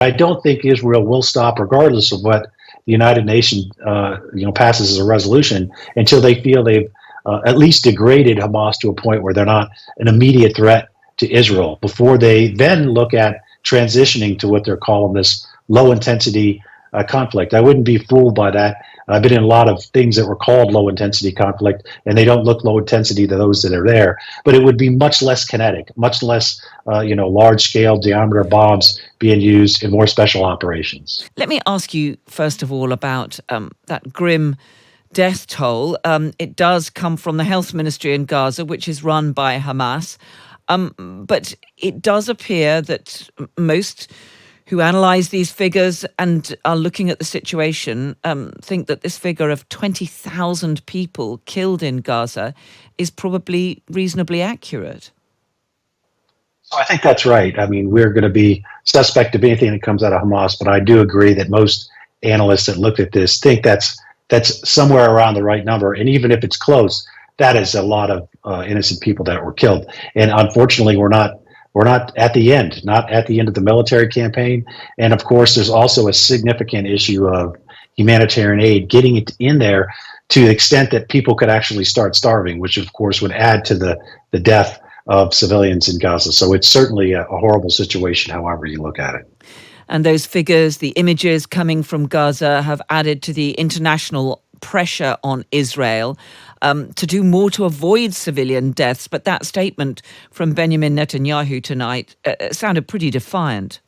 I don't think Israel will stop, regardless of what the United Nations, passes as a resolution, until they feel they've at least degraded Hamas to a point where they're not an immediate threat to Israel. Before they then look at transitioning to what they're calling this low intensity conflict. I wouldn't be fooled by that. I've been in a lot of things that were called low intensity conflict, and they don't look low intensity to those that are there. But it would be much less kinetic, much less, large scale diameter bombs being used in more special operations. Let me ask you, first of all, about that grim death toll. It does come from the health ministry in Gaza, which is run by Hamas. But it does appear that most who analyse these figures and are looking at the situation think that this figure of 20,000 people killed in Gaza is probably reasonably accurate. So I think that's right. I mean, we're going to be suspect of anything that comes out of Hamas, but I do agree that most analysts that looked at this think that's somewhere around the right number. And even if it's close, that is a lot of innocent people that were killed. And unfortunately, we're not at the end, not at the end of the military campaign. And of course, there's also a significant issue of humanitarian aid, getting it in there to the extent that people could actually start starving, which of course would add to the death of civilians in Gaza. So it's certainly a horrible situation, however you look at it. And those figures, the images coming from Gaza, have added to the international pressure on Israel to do more to avoid civilian deaths. But that statement from Benjamin Netanyahu tonight sounded pretty defiant.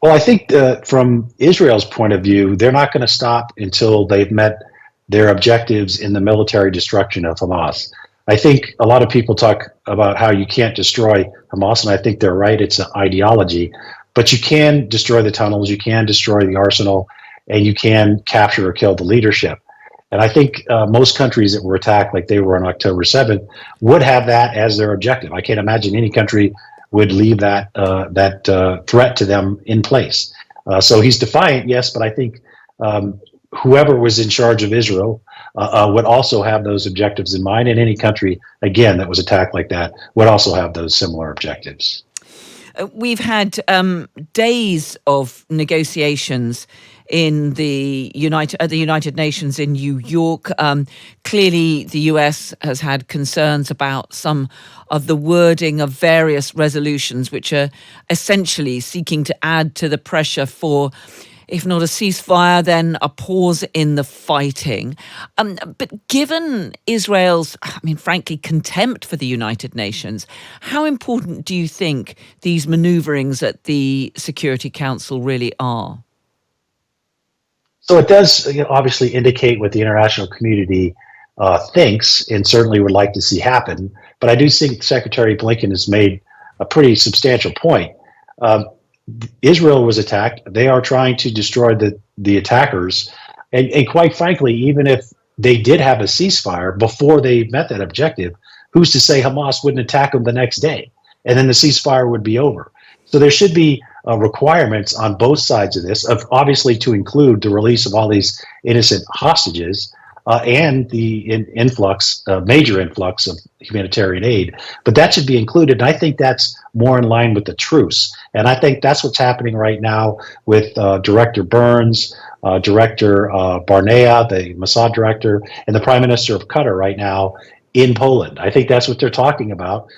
Well, I think from Israel's point of view, they're not going to stop until they've met their objectives in the military destruction of Hamas. I think a lot of people talk about how you can't destroy Hamas, and I think they're right. It's an ideology. But you can destroy the tunnels, you can destroy the arsenal, and you can capture or kill the leadership. And I think most countries that were attacked like they were on October 7th would have that as their objective. I can't imagine any country would leave that threat to them in place. So he's defiant, yes, but I think whoever was in charge of Israel would also have those objectives in mind. And any country, again, that was attacked like that would also have those similar objectives. We've had days of negotiations in the United Nations in New York. Clearly, the US has had concerns about some of the wording of various resolutions, which are essentially seeking to add to the pressure for, if not a ceasefire, then a pause in the fighting. But given Israel's, frankly, contempt for the United Nations, how important do you think these maneuverings at the Security Council really are? So it does obviously indicate what the international community thinks and certainly would like to see happen. But I do think Secretary Blinken has made a pretty substantial point. Israel was attacked. They are trying to destroy the attackers. And quite frankly, even if they did have a ceasefire before they met that objective, who's to say Hamas wouldn't attack them the next day? And then the ceasefire would be over. So there should be requirements on both sides of this, of obviously to include the release of all these innocent hostages and the major influx of humanitarian aid. But that should be included. And I think that's more in line with the truce. And I think that's what's happening right now with Director Burns, Director Barnea, the Mossad director, and the Prime Minister of Qatar right now in Poland. I think that's what they're talking about,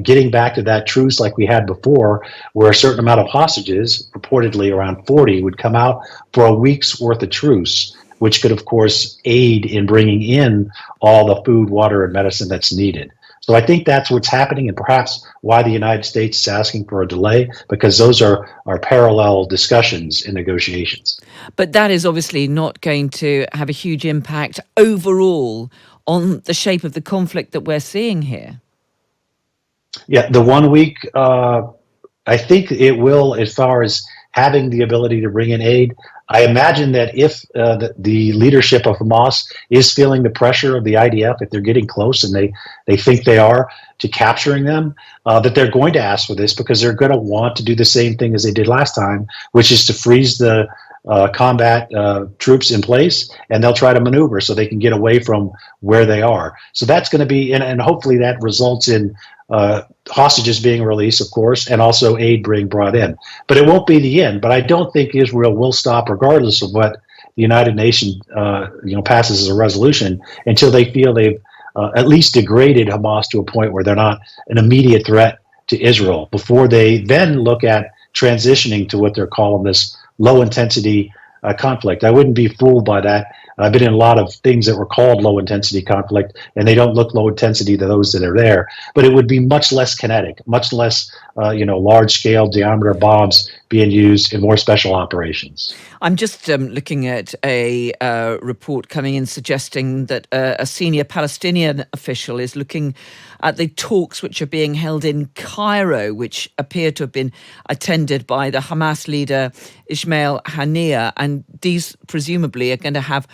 getting back to that truce like we had before, where a certain amount of hostages, reportedly around 40, would come out for a week's worth of truce, which could, of course, aid in bringing in all the food, water, and medicine that's needed. So I think that's what's happening, and perhaps why the United States is asking for a delay, because those are parallel discussions and negotiations. But that is obviously not going to have a huge impact overall on the shape of the conflict that we're seeing here. Yeah, the 1 week, I think it will, as far as having the ability to bring in aid. I imagine that if the leadership of Hamas is feeling the pressure of the IDF, if they're getting close and they think they are to capturing them, that they're going to ask for this, because they're going to want to do the same thing as they did last time, which is to freeze the combat troops in place, and they'll try to maneuver so they can get away from where they are. So that's going to be, and hopefully that results in hostages being released, of course, and also aid being brought in. But it won't be the end. But I don't think Israel will stop, regardless of what the United Nations passes as a resolution, until they feel they've at least degraded Hamas to a point where they're not an immediate threat to Israel, before they then look at transitioning to what they're calling this low intensity conflict. I wouldn't be fooled by that. I've been in a lot of things that were called low intensity conflict, and they don't look low intensity to those that are there. But it would be much less kinetic, much less, large scale diameter bombs being used in more special operations. I'm just looking at a report coming in suggesting that a senior Palestinian official is looking at the talks which are being held in Cairo, which appear to have been attended by the Hamas leader Ismail Haniyeh, and these presumably are going to have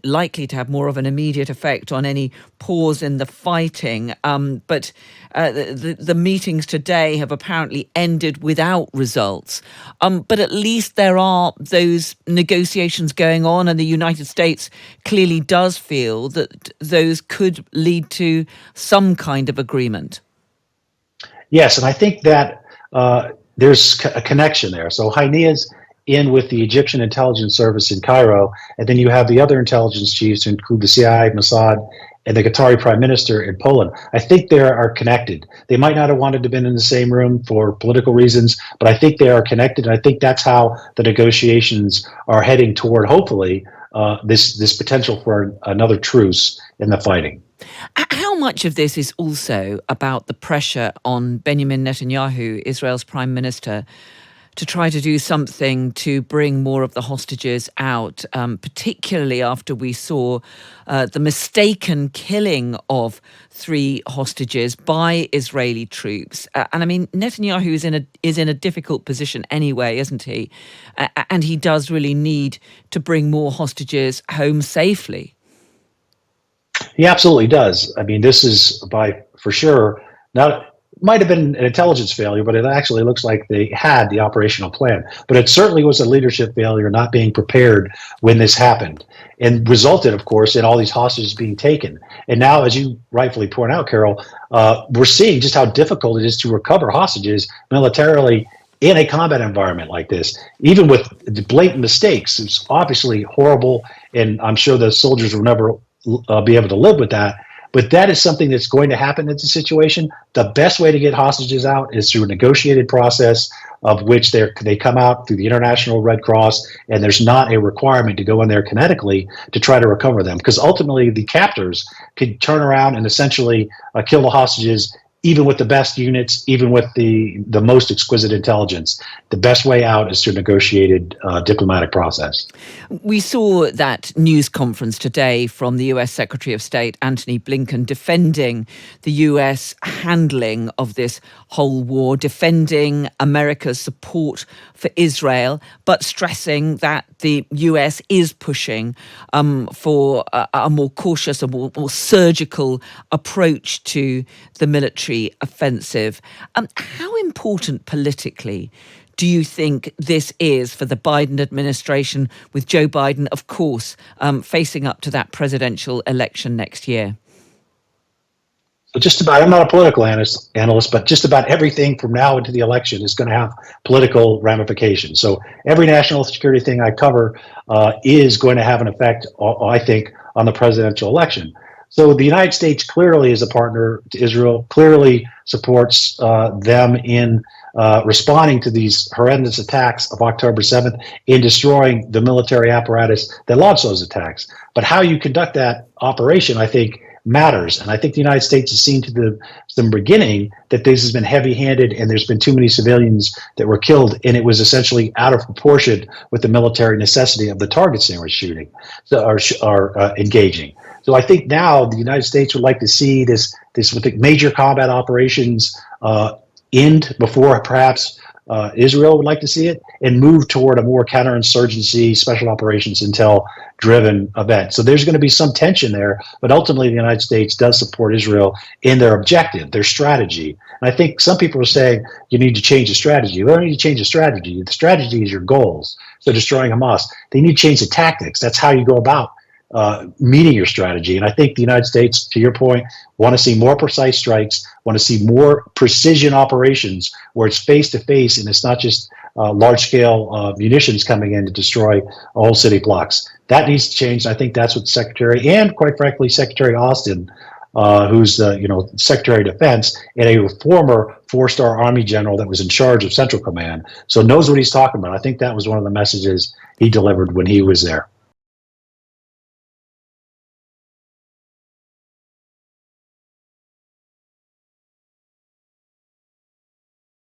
likely to have more of an immediate effect on any pause in the fighting. But the meetings today have apparently ended without results. But at least there are those negotiations going on, and the United States clearly does feel that those could lead to some kind of agreement. Yes, and I think that there's a connection there. So Haniyeh's in with the Egyptian intelligence service in Cairo, and then you have the other intelligence chiefs, who include the CIA, Mossad, and the Qatari prime minister in Poland. I think they are connected. They might not have wanted to have been in the same room for political reasons, but I think they are connected. And I think that's how the negotiations are heading toward, hopefully, this potential for another truce in the fighting. How much of this is also about the pressure on Benjamin Netanyahu, Israel's prime minister, to try to do something to bring more of the hostages out, particularly after we saw the mistaken killing of 3 hostages by Israeli troops? And I mean, Netanyahu is in a difficult position anyway, isn't he? And he does really need to bring more hostages home safely. He absolutely does. I mean, this is for sure not. Might have been an intelligence failure, but it actually looks like they had the operational plan. But it certainly was a leadership failure, not being prepared when this happened, and resulted, of course, in all these hostages being taken. And now, as you rightfully point out, Carol, we're seeing just how difficult it is to recover hostages militarily in a combat environment like this, even with blatant mistakes. It's obviously horrible, and I'm sure the soldiers will never be able to live with that. But that is something that's going to happen in the situation. The best way to get hostages out is through a negotiated process, of which they come out through the International Red Cross, and there's not a requirement to go in there kinetically to try to recover them, because ultimately the captors could turn around and essentially kill the hostages, even with the best units, even with the most exquisite intelligence. The best way out is through a negotiated diplomatic process. We saw that news conference today from the US Secretary of State, Antony Blinken, defending the US handling of this whole war, defending America's support for Israel, but stressing that the US is pushing for a more cautious, a more surgical approach to the military offensive. How important politically do you think this is for the Biden administration, with Joe Biden, of course, facing up to that presidential election next year? So just about, I'm not a political analyst, but just about everything from now into the election is going to have political ramifications. So every national security thing I cover is going to have an effect, I think, on the presidential election. So the United States clearly is a partner to Israel, clearly supports them in responding to these horrendous attacks of October 7th, in destroying the military apparatus that launched those attacks. But how you conduct that operation, I think, matters. And I think the United States has seen to the beginning that this has been heavy-handed, and there's been too many civilians that were killed, and it was essentially out of proportion with the military necessity of the targets they were shooting, are engaging. So I think now the United States would like to see this with the major combat operations end before perhaps Israel would like to see it, and move toward a more counterinsurgency, special operations, intel-driven event. So there's going to be some tension there, but ultimately the United States does support Israel in their objective, their strategy. And I think some people are saying you need to change the strategy. You don't need to change the strategy. The strategy is your goals. So destroying Hamas, they need to change the tactics. That's how you go about meeting your strategy. And I think the United States, to your point, want to see more precise strikes, want to see more precision operations where it's face to face and it's not just large scale munitions coming in to destroy whole city blocks. That needs to change. I think that's what Secretary and, quite frankly, Secretary Austin, who's the Secretary of Defense and a former four-star Army general that was in charge of Central Command, so knows what he's talking about. I think that was one of the messages he delivered when he was there.